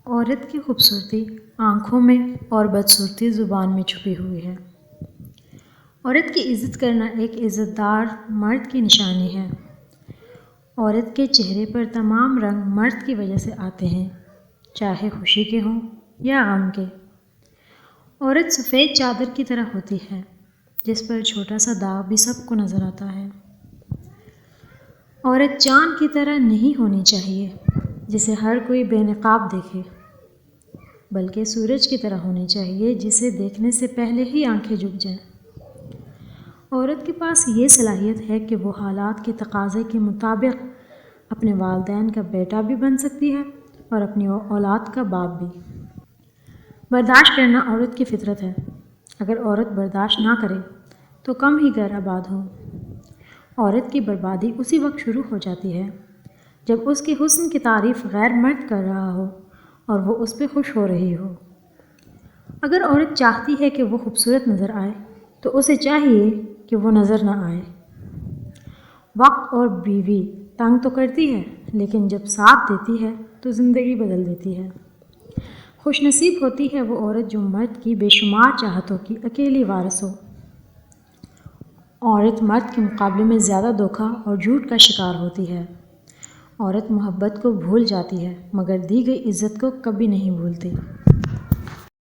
عورت کی خوبصورتی آنکھوں میں اور بدصورتی زبان میں چھپی ہوئی ہے۔ عورت کی عزت کرنا ایک عزت دار مرد کی نشانی ہے۔ عورت کے چہرے پر تمام رنگ مرد کی وجہ سے آتے ہیں، چاہے خوشی کے ہوں یا غم کے۔ عورت سفید چادر کی طرح ہوتی ہے جس پر چھوٹا سا داغ بھی سب کو نظر آتا ہے۔ عورت چاند کی طرح نہیں ہونی چاہیے جسے ہر کوئی بے نقاب دیکھے، بلکہ سورج کی طرح ہونی چاہیے جسے دیکھنے سے پہلے ہی آنکھیں جھک جائیں۔ عورت کے پاس یہ صلاحیت ہے کہ وہ حالات کے تقاضے کے مطابق اپنے والدین کا بیٹا بھی بن سکتی ہے اور اپنی اولاد کا باپ بھی۔ برداشت کرنا عورت کی فطرت ہے۔ اگر عورت برداشت نہ کرے تو کم ہی گھر آباد ہوں۔ عورت کی بربادی اسی وقت شروع ہو جاتی ہے جب اس کے حسن کی تعریف غیر مرد کر رہا ہو اور وہ اس پہ خوش ہو رہی ہو۔ اگر عورت چاہتی ہے کہ وہ خوبصورت نظر آئے تو اسے چاہیے کہ وہ نظر نہ آئے۔ وقت اور بیوی تنگ تو کرتی ہے لیکن جب ساتھ دیتی ہے تو زندگی بدل دیتی ہے۔ خوش نصیب ہوتی ہے وہ عورت جو مرد کی بے شمار چاہتوں کی اکیلی وارث ہو۔ عورت مرد کے مقابلے میں زیادہ دھوکہ اور جھوٹ کا شکار ہوتی ہے۔ عورت محبت کو بھول جاتی ہے مگر دی گئی عزت کو کبھی نہیں بھولتی۔